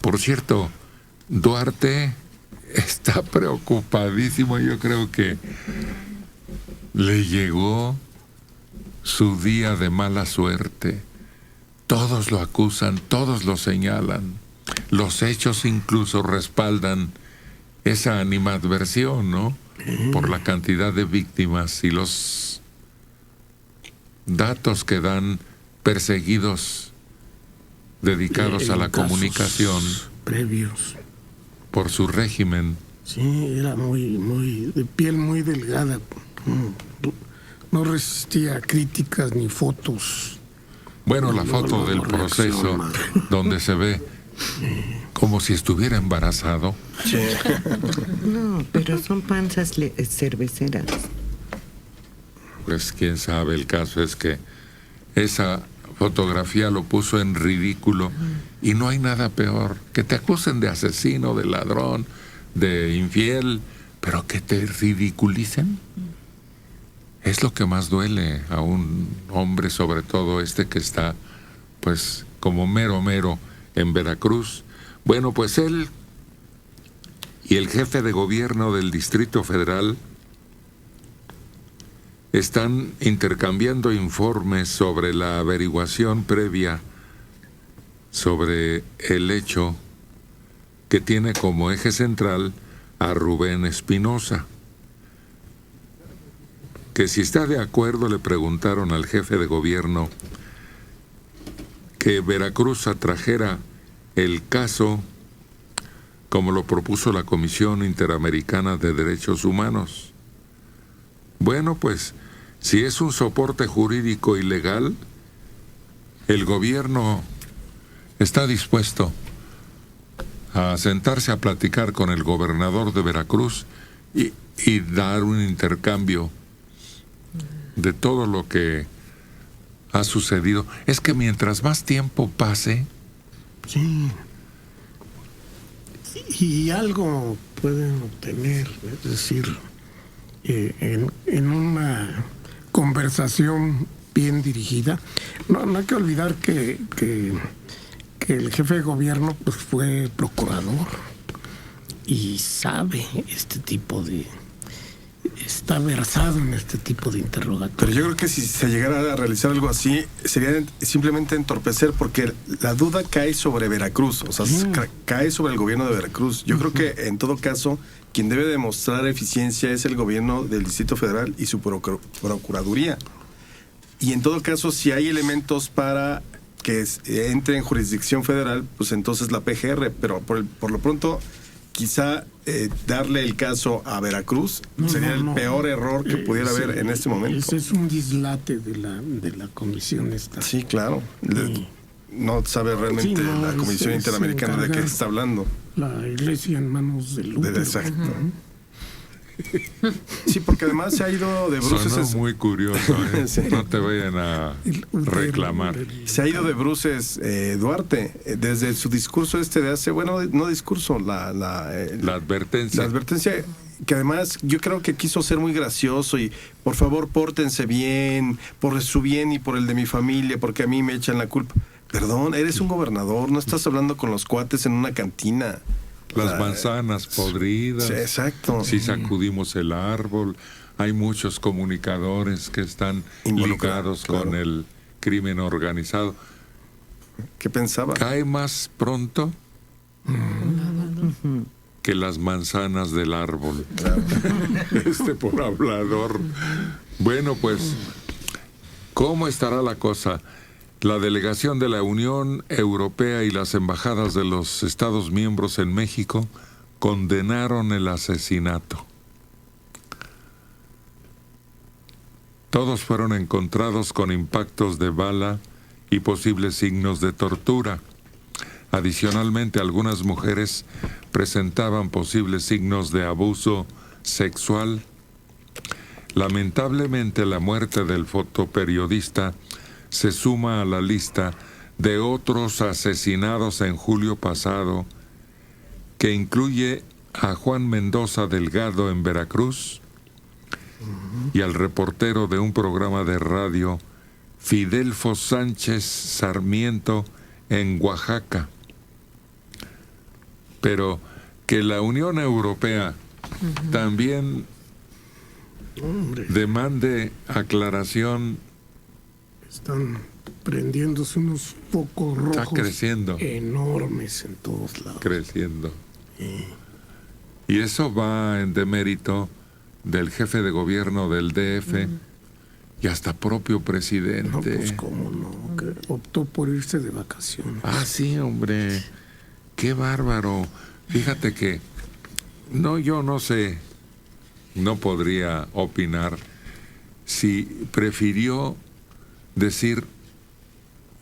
Por cierto, Duarte está preocupadísimo. Yo creo que le llegó su día de mala suerte. Todos lo acusan, todos lo señalan. Los hechos incluso respaldan esa animadversión, ¿no? Por la cantidad de víctimas y los datos que dan perseguidos dedicados a la comunicación previos por su régimen. Sí, era muy de piel muy delgada, no resistía a críticas ni fotos. Bueno, la foto del proceso donde se ve como si estuviera embarazado. Sí. No, pero son panzas cerveceras. Pues quién sabe, el caso es que esa fotografía lo puso en ridículo y no hay nada peor que te acusen de asesino, de ladrón, de infiel, pero que te ridiculicen. Es lo que más duele a un hombre, sobre todo que está pues como mero en Veracruz. Bueno, pues él y el jefe de gobierno del Distrito Federal están intercambiando informes sobre la averiguación previa sobre el hecho que tiene como eje central a Rubén Espinosa. Que si está de acuerdo, le preguntaron al jefe de gobierno que Veracruz atrajera el caso como lo propuso la Comisión Interamericana de Derechos Humanos. Bueno, pues, si es un soporte jurídico y legal, el gobierno está dispuesto a sentarse a platicar con el gobernador de Veracruz y dar un intercambio de todo lo que ha sucedido. Es que mientras más tiempo pase... Sí. Y algo pueden obtener, es decir, en una conversación bien dirigida. No hay que olvidar que el jefe de gobierno pues fue procurador y sabe está versado en este tipo de interrogatorios. Pero yo creo que si se llegara a realizar algo así, sería simplemente entorpecer, porque la duda cae sobre Veracruz, o sea, cae sobre el gobierno de Veracruz. Yo creo que en todo caso, quien debe demostrar eficiencia es el gobierno del Distrito Federal y su procuraduría. Y en todo caso, si hay elementos para que entre en jurisdicción federal, pues entonces la PGR, pero por lo pronto... Quizá darle el caso a Veracruz sería el peor error que pudiera haber en este momento. Ese es un dislate de la comisión esta. Sí, claro. No sabe realmente la Comisión Interamericana de qué está hablando. La iglesia en manos del Lutero. Exacto. Sí, porque además se ha ido de bruces. Sonó muy curioso, ¿eh? Sí. No te vayan a reclamar. Se ha ido de bruces Duarte desde su discurso de hace, no discurso, la advertencia. La advertencia, que además yo creo que quiso ser muy gracioso y por favor pórtense bien, por su bien y por el de mi familia, porque a mí me echan la culpa. Perdón, eres un gobernador, no estás hablando con los cuates en una cantina. Las manzanas podridas. Sí, exacto. Si sacudimos el árbol. Hay muchos comunicadores que están ligados con el crimen organizado. ¿Qué pensaba? Cae más pronto que las manzanas del árbol. Por hablador. Bueno, pues, ¿cómo estará la cosa? La delegación de la Unión Europea y las embajadas de los Estados miembros en México condenaron el asesinato. Todos fueron encontrados con impactos de bala y posibles signos de tortura. Adicionalmente, algunas mujeres presentaban posibles signos de abuso sexual. Lamentablemente, la muerte del fotoperiodista se suma a la lista de otros asesinados en julio pasado, que incluye a Juan Mendoza Delgado en Veracruz y al reportero de un programa de radio, Fidelfo Sánchez Sarmiento, en Oaxaca. pero que la Unión Europea también Hombre, demande aclaración. están prendiéndose unos focos Está rojos creciendo. enormes en todos lados. Creciendo. Y eso va en demérito del jefe de gobierno del DF y hasta propio presidente. No, pues cómo no, que optó por irse de vacaciones. Ah, sí, hombre. Qué bárbaro. Fíjate que yo no sé, no podría opinar si prefirió decir,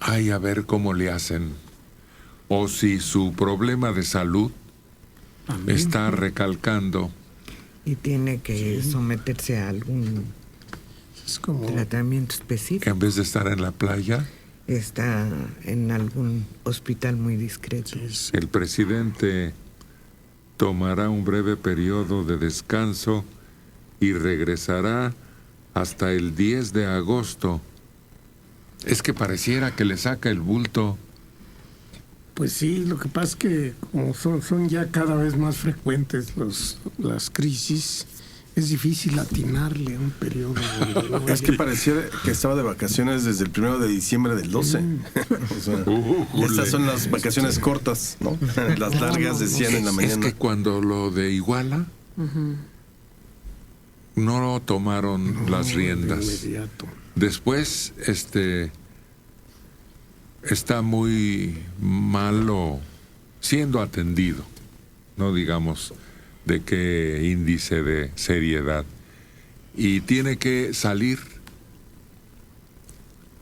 ay, a ver cómo le hacen, o si su problema de salud También. está recalcando. Y tiene que someterse a algún Es como tratamiento Que específico. en vez de estar en la playa, Está en algún hospital muy discreto. el presidente tomará un breve periodo de descanso y regresará hasta el 10 de agosto. Es que pareciera que le saca el bulto. Pues sí, lo que pasa es que como son ya cada vez más frecuentes las crisis, es difícil atinarle a un periodo. donde no Es que haya- pareciera que estaba de vacaciones desde el 1 de diciembre del 12. O sea, estas son las vacaciones cortas, ¿no? Las largas decían en la Es mañana. que cuando lo de Iguala, no tomaron las de riendas. inmediato. Después, está muy malo siendo atendido, no digamos de qué índice de seriedad, y tiene que salir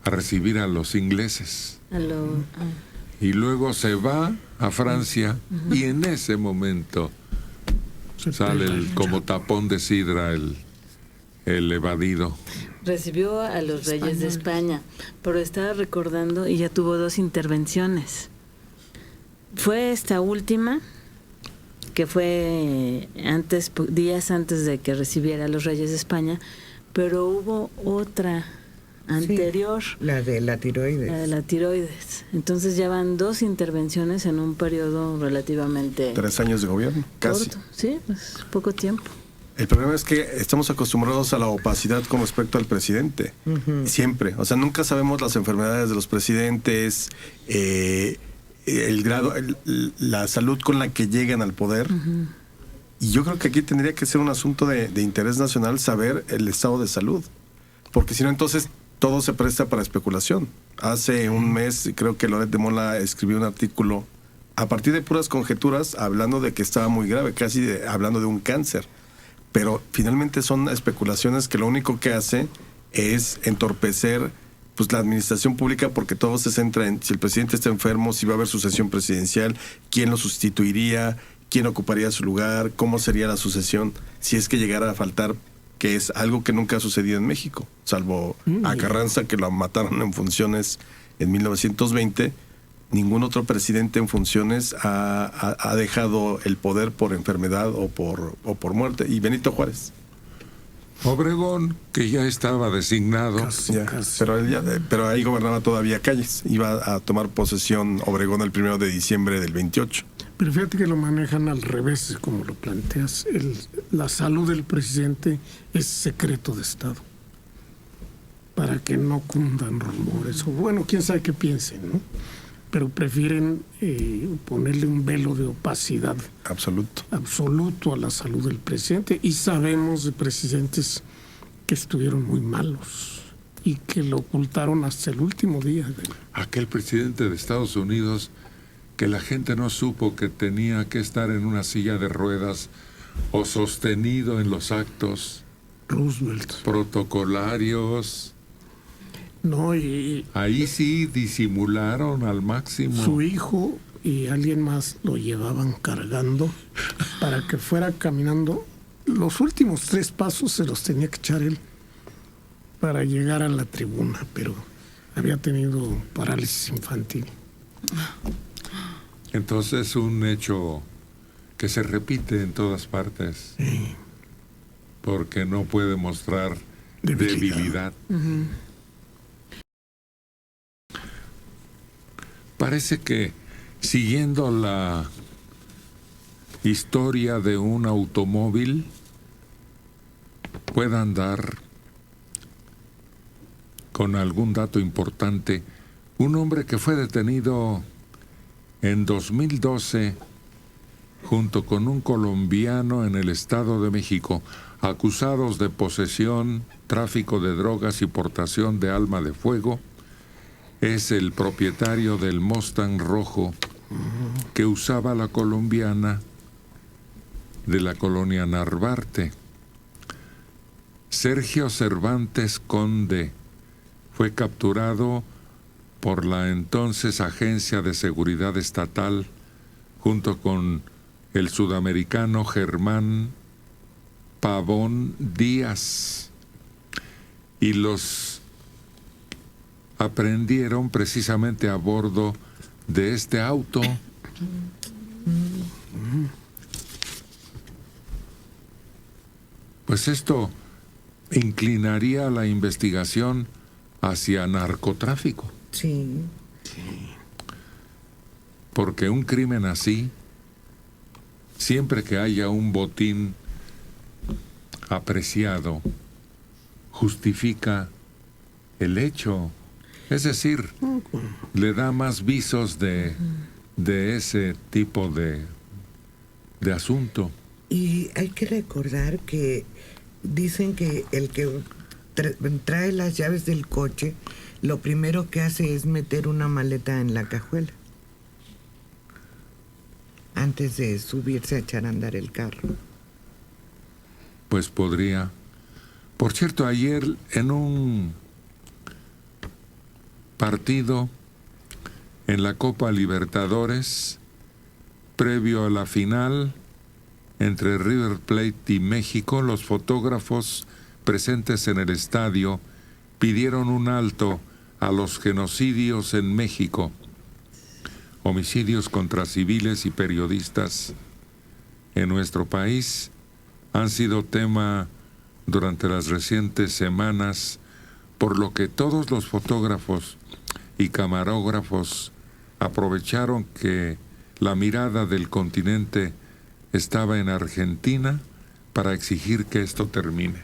a recibir a los ingleses y luego se va a Francia y en ese momento Se sale pega el, como tapón de sidra el evadido. Recibió a los reyes de España, pero estaba recordando y ya tuvo 2 intervenciones. Fue esta última, que fue días antes de que recibiera a los reyes de España, pero hubo otra anterior, La de la tiroides. la de la tiroides. Entonces ya van 2 intervenciones en un periodo relativamente 3 años de gobierno, casi. corto. Sí, pues poco tiempo. El problema es que estamos acostumbrados a la opacidad con respecto al presidente. Siempre. O sea, nunca sabemos las enfermedades de los presidentes, el grado, la salud con la que llegan al poder. Y yo creo que aquí tendría que ser un asunto de interés nacional saber el estado de salud. Porque si no, entonces todo se presta para especulación. Hace un mes, creo que Loret de Mola escribió un artículo a partir de puras conjeturas, hablando de que estaba muy grave, hablando de un cáncer. Pero finalmente son especulaciones que lo único que hace es entorpecer pues la administración pública, porque todo se centra en si el presidente está enfermo, si va a haber sucesión presidencial, quién lo sustituiría, quién ocuparía su lugar, cómo sería la sucesión, si es que llegara a faltar, que es algo que nunca ha sucedido en México, salvo a Carranza, que lo mataron en funciones en 1920. Ningún otro presidente en funciones ha dejado el poder por enfermedad o por muerte. Y Benito Juárez. Obregón, que ya estaba designado. Ya, pero ahí gobernaba todavía Calles. Iba a tomar posesión Obregón el 1 de diciembre del 28. Pero fíjate que lo manejan al revés, como lo planteas. La salud del presidente es secreto de Estado, para que no cundan rumores. O bueno, quién sabe qué piensen, ¿no? Pero prefieren ponerle un velo de opacidad absoluto a la salud del presidente. Y sabemos de presidentes que estuvieron muy malos y que lo ocultaron hasta el último día. Aquel presidente de Estados Unidos que la gente no supo que tenía que estar en una silla de ruedas o sostenido en los actos Roosevelt. protocolarios. No, y Ahí sí disimularon al máximo. su hijo y alguien más lo llevaban cargando para que fuera caminando. Los últimos 3 pasos se los tenía que echar él para llegar a la tribuna, pero había tenido parálisis infantil. Entonces un hecho que se repite en todas partes, porque no puede mostrar debilidad. Parece que siguiendo historia de un automóvil puedan dar con algún dato importante. Un hombre que fue detenido en 2012 junto con un colombiano en el Estado de México, acusados de posesión, tráfico de drogas y portación de arma de fuego, es el propietario del Mustang rojo que usaba la colombiana de la colonia Narvarte. Sergio Cervantes Conde fue capturado por la entonces Agencia de Seguridad Estatal junto con el sudamericano Germán Pavón Díaz, y los aprendieron precisamente a bordo de este auto. Pues esto inclinaría la investigación hacia narcotráfico. Sí. Porque un crimen así, siempre que haya un botín apreciado, justifica el hecho. Es decir, le da más visos de ese tipo de asunto. Y hay que recordar que dicen que el que trae las llaves del coche, lo primero que hace es meter una maleta en la cajuela antes de subirse a echar a andar el carro. Pues podría. Por cierto, ayer en un partido en la Copa Libertadores, previo a la final entre River Plate y México, los fotógrafos presentes en el estadio pidieron un alto a los genocidios en México, homicidios contra civiles y periodistas en nuestro país han sido tema durante las recientes semanas, por lo que todos los fotógrafos y camarógrafos aprovecharon que la mirada del continente estaba en Argentina para exigir que esto termine.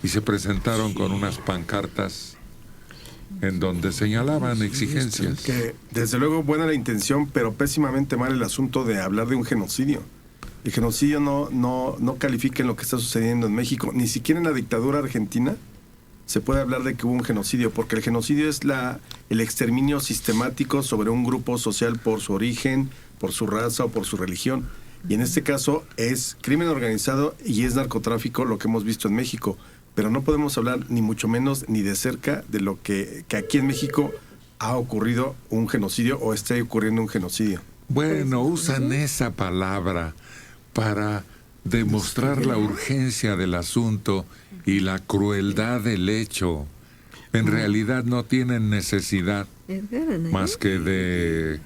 Y se presentaron con unas pancartas en donde señalaban exigencias. Que desde luego buena la intención, pero pésimamente mal el asunto de hablar de un genocidio. El genocidio no califica en lo que está sucediendo en México. Ni siquiera en la dictadura argentina se puede hablar de que hubo un genocidio, porque el genocidio es el exterminio sistemático sobre un grupo social por su origen, por su raza o por su religión. Y en este caso es crimen organizado y es narcotráfico lo que hemos visto en México. Pero no podemos hablar ni mucho menos ni de cerca de lo que aquí en México ha ocurrido un genocidio o esté ocurriendo un genocidio. Bueno, usan esa palabra para demostrar la urgencia del asunto y la crueldad del hecho. En realidad no tienen necesidad más que de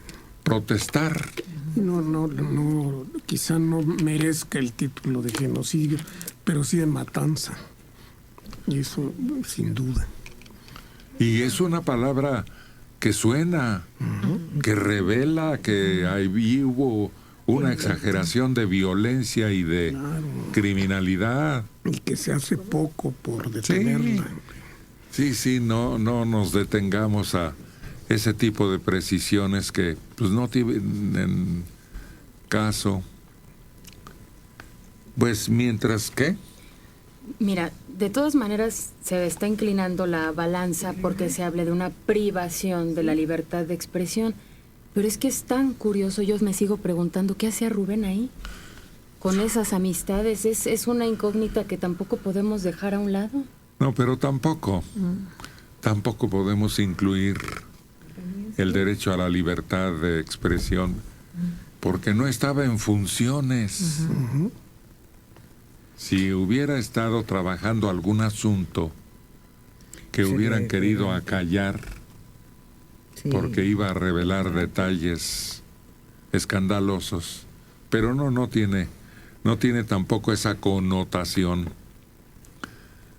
protestar. No, quizá no merezca el título de genocidio, pero sí de matanza. Y eso, sin duda. Y es una palabra que suena, que revela que ahí hubo una exageración de violencia y de criminalidad. Y que se hace poco por detenerla. Sí, no nos detengamos a ese tipo de precisiones que pues no tienen caso. Pues mientras que... Mira, de todas maneras se está inclinando la balanza porque se hable de una privación de la libertad de expresión. Pero es que es tan curioso, yo me sigo preguntando, ¿qué hacía Rubén ahí? Con esas amistades, es una incógnita que tampoco podemos dejar a un lado. No, pero tampoco podemos incluir el derecho a la libertad de expresión, porque no estaba en funciones. Si hubiera estado trabajando algún asunto que hubieran querido acallar, porque iba a revelar detalles escandalosos, pero no tiene tampoco esa connotación.